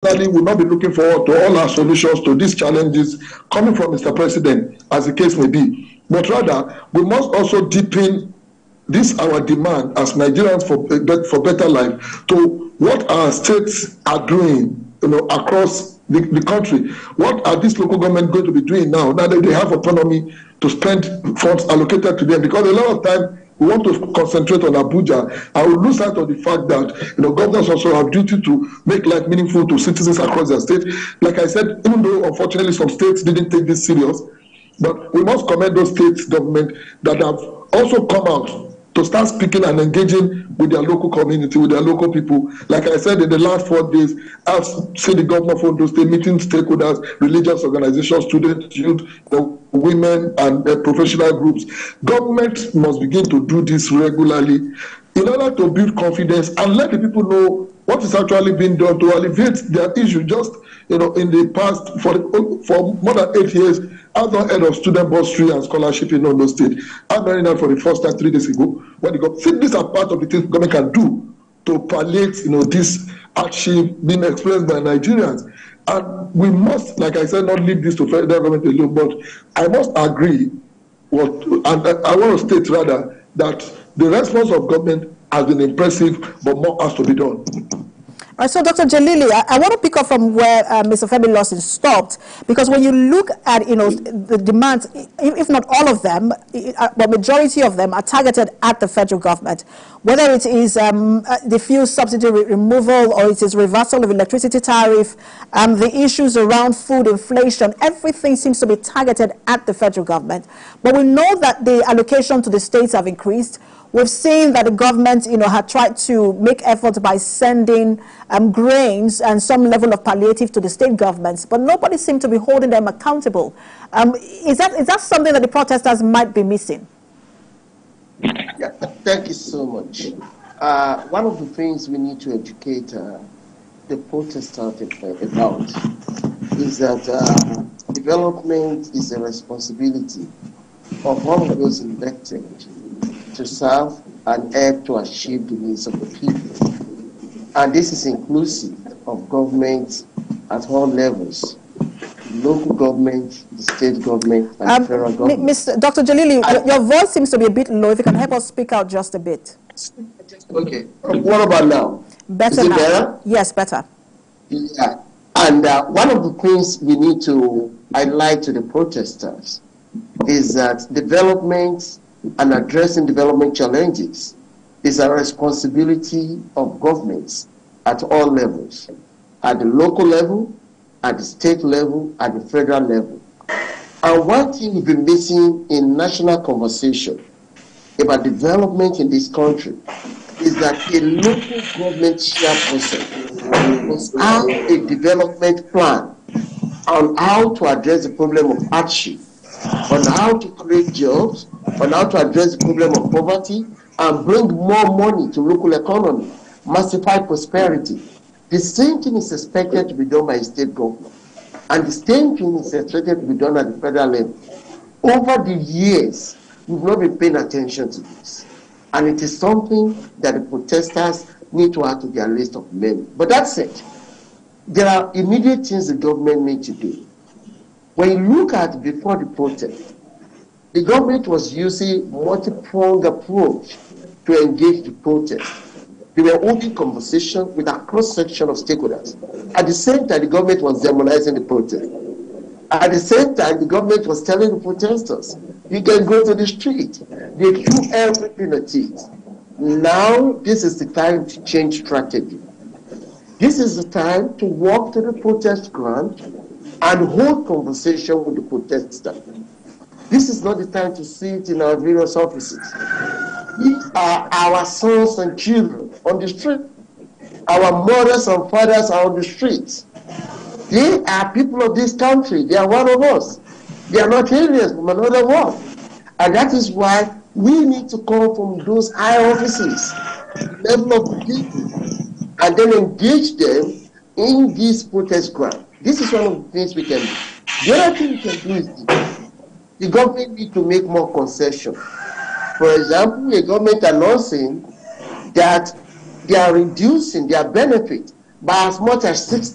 will not be looking forward to all our solutions to these challenges coming from Mr. President, as the case may be. But rather, we must also deepen this our demand as Nigerians for better life to what our states are doing, across the country. What are these local governments going to be doing now that they have autonomy to spend funds allocated to them? Because a lot of time we want to concentrate on Abuja, and we lose sight of the fact that governors also have duty to make life meaningful to citizens across their state. Like I said, even though unfortunately some states didn't take this serious, but we must commend those state governments that have also come out to start speaking and engaging with their local community, with their local people. Like I said, in the last 4 days, I've seen the governor from those state meeting stakeholders, religious organizations, students, youth, women, and professional groups. Government must begin to do this regularly in order to build confidence and let the people know what is actually being done to alleviate their issue. Just in the past, for more than 8 years, I've not heard of student bursary and scholarship in Ondo State. I'm hearing that for the first time 3 days ago. When these are part of the things government can do to palliate, this hardship being experienced by Nigerians. And we must, like I said, not leave this to federal government alone. But I must agree, and I want to state rather that the response of government has been impressive, but more has to be done. All right, so Dr. Jalili, I want to pick up from where Mr. Femi Lawson stopped, because when you look at the demands, if not all of them, the majority of them are targeted at the federal government, whether it is the fuel subsidy removal or it is reversal of electricity tariff, the issues around food inflation, everything seems to be targeted at the federal government. But we know that the allocation to the states have increased. We've seen that the government, had tried to make efforts by sending grains and some level of palliative to the state governments, but nobody seems to be holding them accountable. Is that something that the protesters might be missing? Yeah, thank you so much. One of the things we need to educate the protesters about is that development is a responsibility of all of those elected to serve and help to achieve the needs of the people. And this is inclusive of government at all levels, local government, the state government, and federal government. Dr. Jalili, your voice seems to be a bit low. If you can help us speak out just a bit. Okay. What about now? Better now. Better? Yes, better. Yeah. And one of the things we need to highlight to the protesters is that development and addressing development challenges is a responsibility of governments at all levels, at the local level, at the state level, at the federal level. And one thing we've been missing in national conversation about development in this country is that a local government chairperson must have a development plan on how to address the problem of hardship, on how to create jobs, on how to address the problem of poverty, and bring more money to local economy, massify prosperity. The same thing is expected to be done by a state government, and the same thing is expected to be done at the federal level. Over the years, we've not been paying attention to this, and it is something that the protesters need to add to their list of men. But that said, there are immediate things the government needs to do. When you look at before the protest, the government was using multi-pronged approach to engage the protest. They were holding conversation with a cross-section of stakeholders. At the same time, the government was demonizing the protest. At the same time, the government was telling the protesters, you can go to the street. They threw everything at it. Now, this is the time to change strategy. This is the time to walk to the protest ground and hold conversation with the protesters. This is not the time to sit in our various offices. These are our sons and children on the street. Our mothers and fathers are on the streets. They are people of this country. They are one of us. They are not aliens from another world. And that is why we need to come from those high offices, level of the people, and then engage them in this protest ground. This is one of the things we can do. The other thing we can do is the government needs to make more concessions. For example, a government announcing that they are reducing their benefit by as much as 60